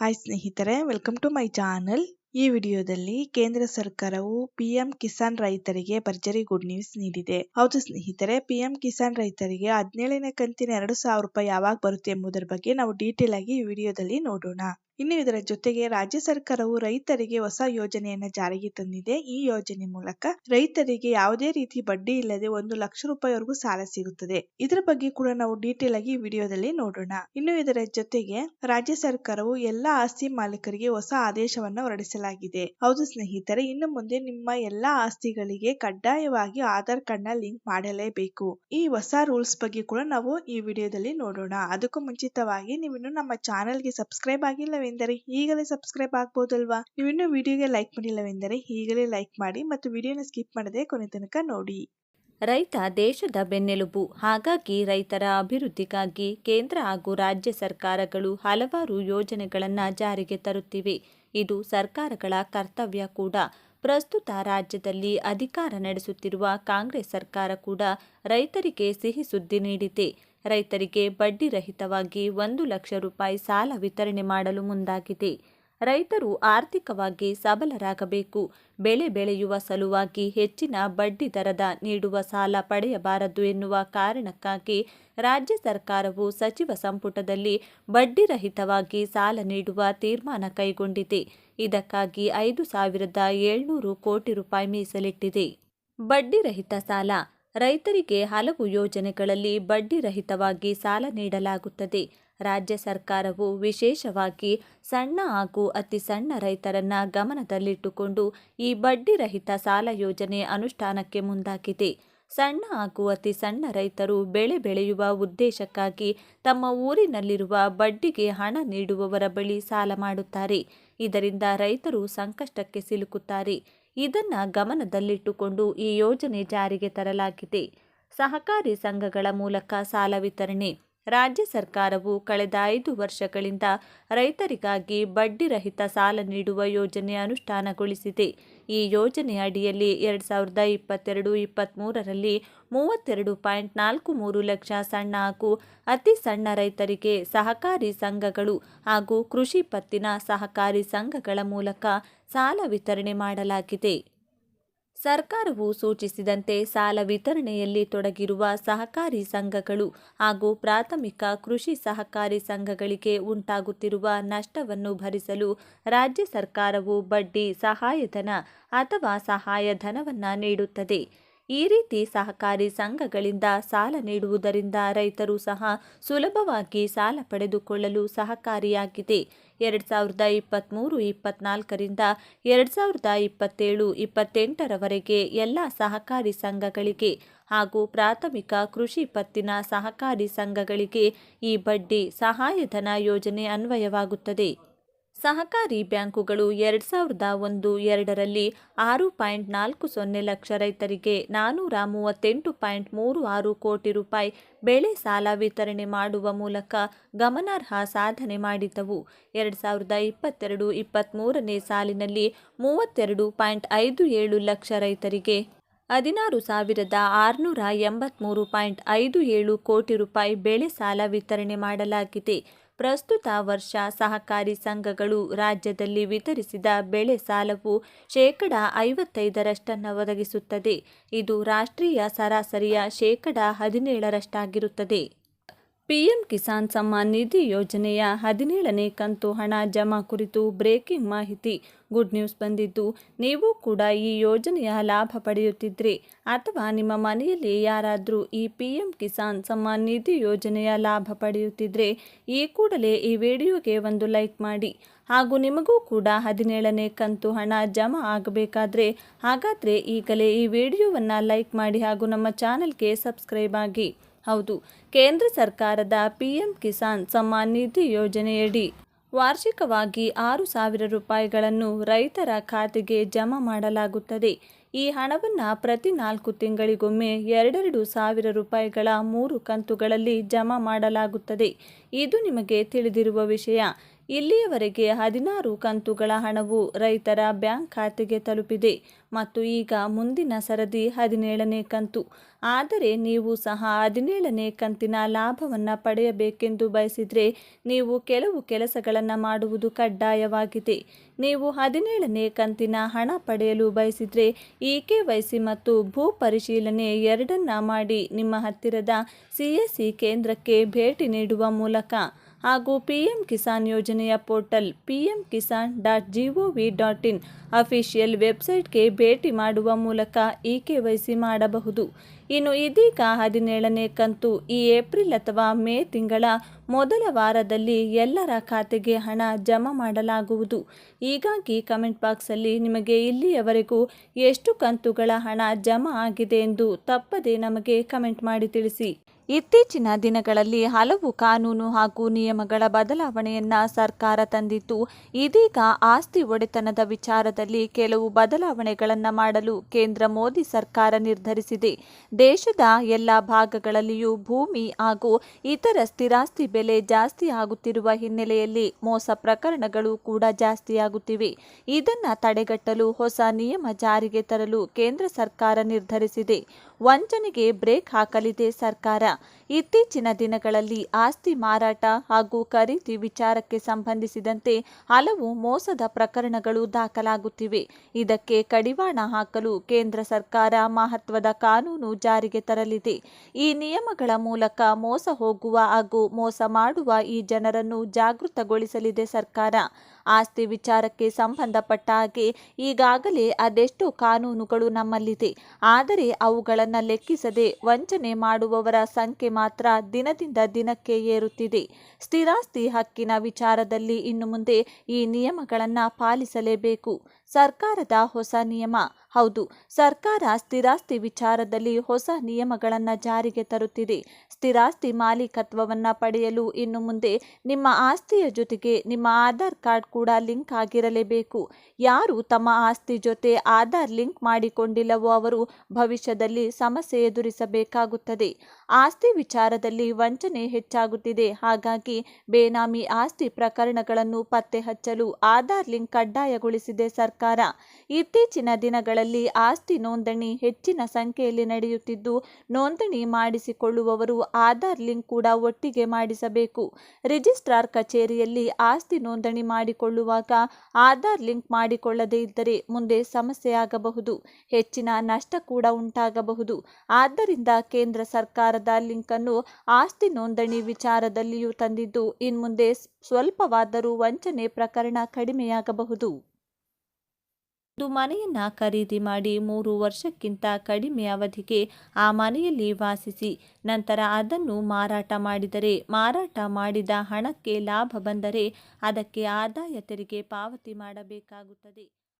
Hi ಸ್ನೇಹಿತರೆ, welcome to my channel. ಈ ವಿಡಿಯೋದಲ್ಲಿ ಕೇಂದ್ರ ಸರ್ಕಾರವು ಪಿಎಂ ಕಿಸಾನ್ ರೈತರಿಗೆ ಭರ್ಜರಿ ಗುಡ್ ನ್ಯೂಸ್ ನೀಡಿದೆ. ಹೌದು ಸ್ನೇಹಿತರೆ, ಪಿಎಂ ಕಿಸಾನ್ ರೈತರಿಗೆ 17ನೇ ಕಂತಿನ 2,000 ರೂಪಾಯಿ ಯಾವಾಗ ಬರುತ್ತೆ ಎಂಬುದರ ಬಗ್ಗೆ ನಾವು ಡೀಟೇಲ್ ಆಗಿ ಈ ವಿಡಿಯೋದಲ್ಲಿ ನೋಡೋಣ. ಇನ್ನು ಇದರ ಜೊತೆಗೆ ರಾಜ್ಯ ಸರ್ಕಾರವು ರೈತರಿಗೆ ಹೊಸ ಯೋಜನೆಯನ್ನ ಜಾರಿಗೆ ತಂದಿದೆ. ಈ ಯೋಜನೆ ಮೂಲಕ ರೈತರಿಗೆ ಯಾವುದೇ ರೀತಿ ಬಡ್ಡಿ ಇಲ್ಲದೆ 1 ಲಕ್ಷ ರೂಪಾಯಿವರೆಗೂ ಸಾಲ ಸಿಗುತ್ತದೆ. ಇದರ ಬಗ್ಗೆ ಕೂಡ ನಾವು ಡೀಟೇಲ್ ಆಗಿ ಈ ವಿಡಿಯೋದಲ್ಲಿ ನೋಡೋಣ. ಇನ್ನು ಇದರ ಜೊತೆಗೆ ರಾಜ್ಯ ಸರ್ಕಾರವು ಎಲ್ಲಾ ಆಸ್ತಿ ಮಾಲೀಕರಿಗೆ ಹೊಸ ಆದೇಶವನ್ನ ಹೊರಡಿಸಲಾಗಿದೆ. ಹೌದು ಸ್ನೇಹಿತರೆ, ಇನ್ನು ಮುಂದೆ ನಿಮ್ಮ ಎಲ್ಲಾ ಆಸ್ತಿಗಳಿಗೆ ಕಡ್ಡಾಯವಾಗಿ ಆಧಾರ್ ಕಾರ್ಡ್ ನ ಲಿಂಕ್ ಮಾಡಲೇಬೇಕು. ಈ ಹೊಸ ರೂಲ್ಸ್ ಬಗ್ಗೆ ಕೂಡ ನಾವು ಈ ವಿಡಿಯೋದಲ್ಲಿ ನೋಡೋಣ. ಅದಕ್ಕೂ ಮುಂಚಿತವಾಗಿ ನೀವಿನ್ನು ನಮ್ಮ ಚಾನೆಲ್ಗೆ ಸಬ್ಸ್ಕ್ರೈಬ್ ಆಗಿಲ್ಲವೆಂದರೆ ಈಗಲೇ ಸಬ್ಸ್ಕ್ರೈಬ್ ಆಗಬಹುದಲ್ವಾ? ನೀವಿನ್ನು ವಿಡಿಯೋಗೆ ಲೈಕ್ ಮಾಡಿಲ್ಲವೆಂದರೆ ಈಗಲೇ ಲೈಕ್ ಮಾಡಿ ಮತ್ತು ವಿಡಿಯೋನ ಸ್ಕಿಪ್ ಮಾಡದೆ ಕೊನೆ ತನಕ ನೋಡಿ. ರೈತ ದೇಶದ ಬೆನ್ನೆಲುಬು. ಹಾಗಾಗಿ ರೈತರ ಅಭಿವೃದ್ಧಿಗಾಗಿ ಕೇಂದ್ರ ಹಾಗೂ ರಾಜ್ಯ ಸರ್ಕಾರಗಳು ಹಲವಾರು ಯೋಜನೆಗಳನ್ನು ಜಾರಿಗೆ ತರುತ್ತಿವೆ. ಇದು ಸರ್ಕಾರಗಳ ಕರ್ತವ್ಯ ಕೂಡ. ಪ್ರಸ್ತುತ ರಾಜ್ಯದಲ್ಲಿ ಅಧಿಕಾರ ನಡೆಸುತ್ತಿರುವ ಕಾಂಗ್ರೆಸ್ ಸರ್ಕಾರ ಕೂಡ ರೈತರಿಗೆ ಸಿಹಿ ಸುದ್ದಿ ನೀಡಿದೆ. ರೈತರಿಗೆ ಬಡ್ಡಿ ರಹಿತವಾಗಿ 1 ಲಕ್ಷ ರೂಪಾಯಿ ಸಾಲ ವಿತರಣೆ ಮಾಡಲು ಮುಂದಾಗಿದೆ. ರೈತರು ಆರ್ಥಿಕವಾಗಿ ಸಬಲರಾಗಬೇಕು. ಬೆಳೆ ಬೆಳೆಯುವ ಸಲುವಾಗಿ ಹೆಚ್ಚಿನ ಬಡ್ಡಿ ದರದ ನೀಡುವ ಸಾಲ ಪಡೆಯಬಾರದು ಎನ್ನುವ ಕಾರಣಕ್ಕಾಗಿ ರಾಜ್ಯ ಸರ್ಕಾರವು ಸಚಿವ ಸಂಪುಟದಲ್ಲಿ ಬಡ್ಡಿ ರಹಿತವಾಗಿ ಸಾಲ ನೀಡುವ ತೀರ್ಮಾನ ಕೈಗೊಂಡಿದೆ. ಇದಕ್ಕಾಗಿ 5,700 ಕೋಟಿ ರೂಪಾಯಿ ಮೀಸಲಿಟ್ಟಿದೆ. ಬಡ್ಡಿ ರಹಿತ ಸಾಲ. ರೈತರಿಗೆ ಹಲವು ಯೋಜನೆಗಳಲ್ಲಿ ಬಡ್ಡಿ ರಹಿತವಾಗಿ ಸಾಲ ನೀಡಲಾಗುತ್ತದೆ. ರಾಜ್ಯ ಸರ್ಕಾರವು ವಿಶೇಷವಾಗಿ ಸಣ್ಣ ಹಾಗೂ ಅತಿ ಸಣ್ಣ ರೈತರನ್ನ ಗಮನದಲ್ಲಿಟ್ಟುಕೊಂಡು ಈ ಬಡ್ಡಿ ರಹಿತ ಸಾಲ ಯೋಜನೆ ಅನುಷ್ಠಾನಕ್ಕೆ ಮುಂದಾಗಿದೆ. ಸಣ್ಣ ಹಾಗೂ ಅತಿ ಸಣ್ಣ ರೈತರು ಬೆಳೆ ಬೆಳೆಯುವ ಉದ್ದೇಶಕ್ಕಾಗಿ ತಮ್ಮ ಊರಿನಲ್ಲಿರುವ ಬಡ್ಡಿಗೆ ಹಣ ನೀಡುವವರ ಬಳಿ ಸಾಲ ಮಾಡುತ್ತಾರೆ. ಇದರಿಂದ ರೈತರು ಸಂಕಷ್ಟಕ್ಕೆ ಸಿಲುಕುತ್ತಾರೆ. ಇದನ್ನು ಗಮನದಲ್ಲಿಟ್ಟುಕೊಂಡು ಈ ಯೋಜನೆ ಜಾರಿಗೆ ತರಲಾಗಿದೆ. ಸಹಕಾರಿ ಸಂಘಗಳ ಮೂಲಕ ಸಾಲ ವಿತರಣೆ. ರಾಜ್ಯ ಸರ್ಕಾರವು ಕಳೆದ 5 ವರ್ಷಗಳಿಂದ ರೈತರಿಗಾಗಿ ಬಡ್ಡಿ ರಹಿತ ಸಾಲ ನೀಡುವ ಯೋಜನೆ ಅನುಷ್ಠಾನಗೊಳಿಸಿದೆ. ಈ ಯೋಜನೆ ಅಡಿಯಲ್ಲಿ 2022-23ರಲ್ಲಿ 32.43 ಲಕ್ಷ ಸಣ್ಣ ಹಾಗೂ ಅತಿ ಸಣ್ಣ ರೈತರಿಗೆ ಸಹಕಾರಿ ಸಂಘಗಳು ಹಾಗೂ ಕೃಷಿ ಪತ್ತಿನ ಸಹಕಾರಿ ಸಂಘಗಳ ಮೂಲಕ ಸಾಲ ವಿತರಣೆ ಮಾಡಲಾಗಿದೆ. ಸರ್ಕಾರವು ಸೂಚಿಸಿದಂತೆ ಸಾಲ ವಿತರಣೆಯಲ್ಲಿ ತೊಡಗಿರುವ ಸಹಕಾರಿ ಸಂಘಗಳು ಹಾಗೂ ಪ್ರಾಥಮಿಕ ಕೃಷಿ ಸಹಕಾರಿ ಸಂಘಗಳಿಗೆ ಉಂಟಾಗುತ್ತಿರುವ ನಷ್ಟವನ್ನು ಭರಿಸಲು ರಾಜ್ಯ ಸರ್ಕಾರವು ಬಡ್ಡಿ ಸಹಾಯಧನ ಅಥವಾ ಸಹಾಯಧನವನ್ನು ನೀಡುತ್ತದೆ. ಈ ರೀತಿ ಸಹಕಾರಿ ಸಂಘಗಳಿಂದ ಸಾಲ ನೀಡುವುದರಿಂದ ರೈತರು ಸಹ ಸುಲಭವಾಗಿ ಸಾಲ ಪಡೆದುಕೊಳ್ಳಲು ಸಹಕಾರಿಯಾಗಿದೆ. 2023-24ರಿಂದ 2027-28ರವರೆಗೆ ಎಲ್ಲ ಸಹಕಾರಿ ಸಂಘಗಳಿಗೆ ಹಾಗೂ ಪ್ರಾಥಮಿಕ ಕೃಷಿ ಪತ್ತಿನ ಸಹಕಾರಿ ಸಂಘಗಳಿಗೆ ಈ ಬಡ್ಡಿ ಸಹಾಯಧನ ಯೋಜನೆ ಅನ್ವಯವಾಗುತ್ತದೆ. ಸಹಕಾರಿ ಬ್ಯಾಂಕುಗಳು 2001-2ರಲ್ಲಿ 6.40 ಲಕ್ಷ ರೈತರಿಗೆ 438.36 ಕೋಟಿ ರೂಪಾಯಿ ಬೆಳೆ ಸಾಲ ವಿತರಣೆ ಮಾಡುವ ಮೂಲಕ ಗಮನಾರ್ಹ ಸಾಧನೆ ಮಾಡಿದ್ದವು. 2022-23ನೇ ಸಾಲಿನಲ್ಲಿ 32.57 ಲಕ್ಷ ರೈತರಿಗೆ 16,683.57 ಕೋಟಿ ರೂಪಾಯಿ ಬೆಳೆ ಸಾಲ ವಿತರಣೆ ಮಾಡಲಾಗಿದೆ. ಪ್ರಸ್ತುತ ವರ್ಷ ಸಹಕಾರಿ ಸಂಘಗಳು ರಾಜ್ಯದಲ್ಲಿ ವಿತರಿಸಿದ ಬೆಳೆ ಸಾಲವು 55% ಒದಗಿಸುತ್ತದೆ. ಇದು ರಾಷ್ಟ್ರೀಯ ಸರಾಸರಿಯ 17% ಪಿಎಂ ಕಿಸಾನ್ ಸಮ್ಮಾನ್ ನಿಧಿ ಯೋಜನೆಯ 17ನೇ ಕಂತು ಹಣ ಜಮಾ ಕುರಿತು ಬ್ರೇಕಿಂಗ್ ಮಾಹಿತಿ. ಗುಡ್ ನ್ಯೂಸ್ ಬಂದಿದ್ದು, ನೀವು ಕೂಡ ಈ ಯೋಜನೆಯ ಲಾಭ ಪಡೆಯುತ್ತಿದ್ರೆ ಅಥವಾ ನಿಮ್ಮ ಮನೆಯಲ್ಲಿ ಯಾರಾದರೂ ಈ ಪಿಎಂ ಕಿಸಾನ್ ಸಮ್ಮಾನ್ ನಿಧಿ ಯೋಜನೆಯ ಲಾಭ ಪಡೆಯುತ್ತಿದ್ರೆ ಈ ಕೂಡಲೇ ಈ ವಿಡಿಯೋಗೆ ಒಂದು ಲೈಕ್ ಮಾಡಿ. ಹಾಗೂ ನಿಮಗೂ ಕೂಡ 17ನೇ ಕಂತು ಹಣ ಜಮಾ ಆಗಬೇಕಾದ್ರೆ ಹಾಗಾದರೆ ಈಗಲೇ ಈ ವಿಡಿಯೋವನ್ನು ಲೈಕ್ ಮಾಡಿ ಹಾಗೂ ನಮ್ಮ ಚಾನಲ್ಗೆ ಸಬ್ಸ್ಕ್ರೈಬ್ ಆಗಿ. ಹೌದು, ಕೇಂದ್ರ ಸರ್ಕಾರದ ಪಿಎಂ ಕಿಸಾನ್ ಸಮ್ಮಾನ್ ನಿಧಿ ಯೋಜನೆಯಡಿ ವಾರ್ಷಿಕವಾಗಿ 6,000 ರೂಪಾಯಿಗಳನ್ನು ರೈತರ ಖಾತೆಗೆ ಜಮಾ ಮಾಡಲಾಗುತ್ತದೆ. ಈ ಹಣವನ್ನು ಪ್ರತಿ 4 ತಿಂಗಳಿಗೊಮ್ಮೆ 2,000 ರೂಪಾಯಿಗಳ 3 ಕಂತುಗಳಲ್ಲಿ ಜಮಾ ಮಾಡಲಾಗುತ್ತದೆ. ಇದು ನಿಮಗೆ ತಿಳಿದಿರುವ ವಿಷಯ. ಇಲ್ಲಿಯವರೆಗೆ 16 ಕಂತುಗಳ ಹಣವು ರೈತರ ಬ್ಯಾಂಕ್ ಖಾತೆಗೆ ತಲುಪಿದೆ ಮತ್ತು ಈಗ ಮುಂದಿನ ಸರದಿ 17ನೇ ಕಂತು. ಆದರೆ ನೀವು ಸಹ 17ನೇ ಕಂತಿನ ಲಾಭವನ್ನು ಪಡೆಯಬೇಕೆಂದು ಬಯಸಿದರೆ ನೀವು ಕೆಲವು ಕೆಲಸಗಳನ್ನು ಮಾಡುವುದು ಕಡ್ಡಾಯವಾಗಿದೆ. ನೀವು 17ನೇ ಕಂತಿನ ಹಣ ಪಡೆಯಲು ಬಯಸಿದರೆ KYC ಮತ್ತು ಭೂ ಪರಿಶೀಲನೆ ಎರಡನ್ನ ಮಾಡಿ ನಿಮ್ಮ ಹತ್ತಿರದ CSC ಕೇಂದ್ರಕ್ಕೆ ಭೇಟಿ ನೀಡುವ ಮೂಲಕ ಹಾಗೂ PM ಕಿಸಾನ್ ಯೋಜನೆಯ ಪೋರ್ಟಲ್ pmkisan.gov.in ಅಫಿಷಿಯಲ್ ವೆಬ್ಸೈಟ್ಗೆ ಭೇಟಿ ಮಾಡುವ ಮೂಲಕ KYC ಮಾಡಬಹುದು. ಇನ್ನು ಇದೀಗ 17ನೇ ಕಂತು ಈ ಏಪ್ರಿಲ್ ಅಥವಾ ಮೇ ತಿಂಗಳ ಮೊದಲ ವಾರದಲ್ಲಿ ಎಲ್ಲರ ಖಾತೆಗೆ ಹಣ ಜಮಾ ಮಾಡಲಾಗುವುದು. ಹೀಗಾಗಿ ಕಮೆಂಟ್ ಬಾಕ್ಸಲ್ಲಿ ನಿಮಗೆ ಇಲ್ಲಿಯವರೆಗೂ ಎಷ್ಟು ಕಂತುಗಳ ಹಣ ಜಮಾ ಆಗಿದೆ ಎಂದು ತಪ್ಪದೆ ನಮಗೆ ಕಮೆಂಟ್ ಮಾಡಿ ತಿಳಿಸಿ. ಇತ್ತೀಚಿನ ದಿನಗಳಲ್ಲಿ ಹಲವು ಕಾನೂನು ಹಾಗೂ ನಿಯಮಗಳ ಬದಲಾವಣೆಯನ್ನ ಸರ್ಕಾರ ತಂದಿದ್ದು, ಇದೀಗ ಆಸ್ತಿ ಒಡೆತನದ ವಿಚಾರದಲ್ಲಿ ಕೆಲವು ಬದಲಾವಣೆಗಳನ್ನು ಮಾಡಲು ಕೇಂದ್ರ ಮೋದಿ ಸರ್ಕಾರ ನಿರ್ಧರಿಸಿದೆ. ದೇಶದ ಎಲ್ಲ ಭಾಗಗಳಲ್ಲಿಯೂ ಭೂಮಿ ಹಾಗೂ ಇತರ ಸ್ಥಿರಾಸ್ತಿ ಬೆಲೆ ಜಾಸ್ತಿ ಆಗುತ್ತಿರುವ ಹಿನ್ನೆಲೆಯಲ್ಲಿ ಮೋಸ ಪ್ರಕರಣಗಳು ಕೂಡ ಜಾಸ್ತಿಯಾಗುತ್ತಿವೆ. ಇದನ್ನು ತಡೆಗಟ್ಟಲು ಹೊಸ ನಿಯಮ ಜಾರಿಗೆ ತರಲು ಕೇಂದ್ರ ಸರ್ಕಾರ ನಿರ್ಧರಿಸಿದೆ. ವಂಚನೆಗೆ ಬ್ರೇಕ್ ಹಾಕಲಿದೆ ಸರ್ಕಾರ. ಇತ್ತೀಚಿನ ದಿನಗಳಲ್ಲಿ ಆಸ್ತಿ ಮಾರಾಟ ಹಾಗೂ ಖರೀದಿ ವಿಚಾರಕ್ಕೆ ಸಂಬಂಧಿಸಿದಂತೆ ಹಲವು ಮೋಸದ ಪ್ರಕರಣಗಳು ದಾಖಲಾಗುತ್ತಿವೆ. ಇದಕ್ಕೆ ಕಡಿವಾಣ ಹಾಕಲು ಕೇಂದ್ರ ಸರ್ಕಾರ ಮಹತ್ವದ ಕಾನೂನು ಜಾರಿಗೆ ತರಲಿದೆ. ಈ ನಿಯಮಗಳ ಮೂಲಕ ಮೋಸ ಹೋಗುವ ಹಾಗೂ ಮೋಸ ಮಾಡುವ ಈ ಜನರನ್ನು ಜಾಗೃತಗೊಳಿಸಲಿದೆ ಸರ್ಕಾರ. ಆಸ್ತಿ ವಿಚಾರಕ್ಕೆ ಸಂಬಂಧಪಟ್ಟ ಹಾಗೆ ಈಗಾಗಲೇ ಅದೆಷ್ಟೋ ಕಾನೂನುಗಳು ನಮ್ಮಲ್ಲಿದೆ. ಆದರೆ ಅವುಗಳನ್ನು ಲೆಕ್ಕಿಸದೆ ವಂಚನೆ ಮಾಡುವವರ ಸಂಖ್ಯೆ ಮಾತ್ರ ದಿನದಿಂದ ದಿನಕ್ಕೆ ಏರುತ್ತಿದೆ. ಸ್ಥಿರಾಸ್ತಿ ಹಕ್ಕಿನ ವಿಚಾರದಲ್ಲಿ ಇನ್ನು ಮುಂದೆ ಈ ನಿಯಮಗಳನ್ನು ಪಾಲಿಸಲೇಬೇಕು. ಸರ್ಕಾರದ ಹೊಸ ನಿಯಮ. ಹೌದು, ಸರ್ಕಾರ ಸ್ಥಿರಾಸ್ತಿ ವಿಚಾರದಲ್ಲಿ ಹೊಸ ನಿಯಮಗಳನ್ನು ಜಾರಿಗೆ ತರುತ್ತಿದೆ. ಸ್ಥಿರಾಸ್ತಿ ಮಾಲೀಕತ್ವವನ್ನು ಪಡೆಯಲು ಇನ್ನು ಮುಂದೆ ನಿಮ್ಮ ಆಸ್ತಿಯ ಜೊತೆಗೆ ನಿಮ್ಮ ಆಧಾರ್ ಕಾರ್ಡ್ ಕೂಡ ಲಿಂಕ್ ಆಗಿರಲೇಬೇಕು. ಯಾರು ತಮ್ಮ ಆಸ್ತಿ ಜೊತೆ ಆಧಾರ್ ಲಿಂಕ್ ಮಾಡಿಕೊಂಡಿಲ್ಲವೋ ಅವರು ಭವಿಷ್ಯದಲ್ಲಿ ಸಮಸ್ಯೆ ಎದುರಿಸಬೇಕಾಗುತ್ತದೆ. ಆಸ್ತಿ ವಿಚಾರದಲ್ಲಿ ವಂಚನೆ ಹೆಚ್ಚಾಗುತ್ತಿದೆ. ಹಾಗಾಗಿ ಬೇನಾಮಿ ಆಸ್ತಿ ಪ್ರಕರಣಗಳನ್ನು ಪತ್ತೆ ಹಚ್ಚಲು ಆಧಾರ್ ಲಿಂಕ್ ಕಡ್ಡಾಯಗೊಳಿಸಿದೆ ಸರ್ಕಾರ. ಇತ್ತೀಚಿನ ದಿನಗಳಲ್ಲಿ ಆಸ್ತಿ ನೋಂದಣಿ ಹೆಚ್ಚಿನ ಸಂಖ್ಯೆಯಲ್ಲಿ ನಡೆಯುತ್ತಿದ್ದು, ನೋಂದಣಿ ಮಾಡಿಸಿಕೊಳ್ಳುವವರು ಆಧಾರ್ ಲಿಂಕ್ ಕೂಡ ಒಟ್ಟಿಗೆ ಮಾಡಿಸಬೇಕು. ರಿಜಿಸ್ಟ್ರಾರ್ ಕಚೇರಿಯಲ್ಲಿ ಆಸ್ತಿ ನೋಂದಣಿ ಮಾಡಿಕೊಳ್ಳುವಾಗ ಆಧಾರ್ ಲಿಂಕ್ ಮಾಡಿಕೊಳ್ಳದೇ ಇದ್ದರೆ ಮುಂದೆ ಸಮಸ್ಯೆಯಾಗಬಹುದು, ಹೆಚ್ಚಿನ ನಷ್ಟ ಕೂಡ ಉಂಟಾಗಬಹುದು. ಆದ್ದರಿಂದ ಕೇಂದ್ರ ಸರ್ಕಾರದ ಲಿಂಕ್ ಅನ್ನು ಆಸ್ತಿ ನೋಂದಣಿ ವಿಚಾರದಲ್ಲಿಯೂ ತಂದಿದ್ದು, ಇನ್ಮುಂದೆ ಸ್ವಲ್ಪವಾದರೂ ವಂಚನೆ ಪ್ರಕರಣ ಕಡಿಮೆಯಾಗಬಹುದು. ಒಂದು ಮನೆಯನ್ನ ಖರೀದಿ ಮಾಡಿ 3 ವರ್ಷಕ್ಕಿಂತ ಕಡಿಮೆ ಅವಧಿಗೆ ಆ ಮನೆಯಲ್ಲಿ ವಾಸಿಸಿ ನಂತರ ಅದನ್ನು ಮಾರಾಟ ಮಾಡಿದರೆ, ಮಾರಾಟ ಮಾಡಿದ ಹಣಕ್ಕೆ ಲಾಭ ಬಂದರೆ ಅದಕ್ಕೆ ಆದಾಯ ತೆರಿಗೆ ಪಾವತಿ ಮಾಡಬೇಕಾಗುತ್ತದೆ.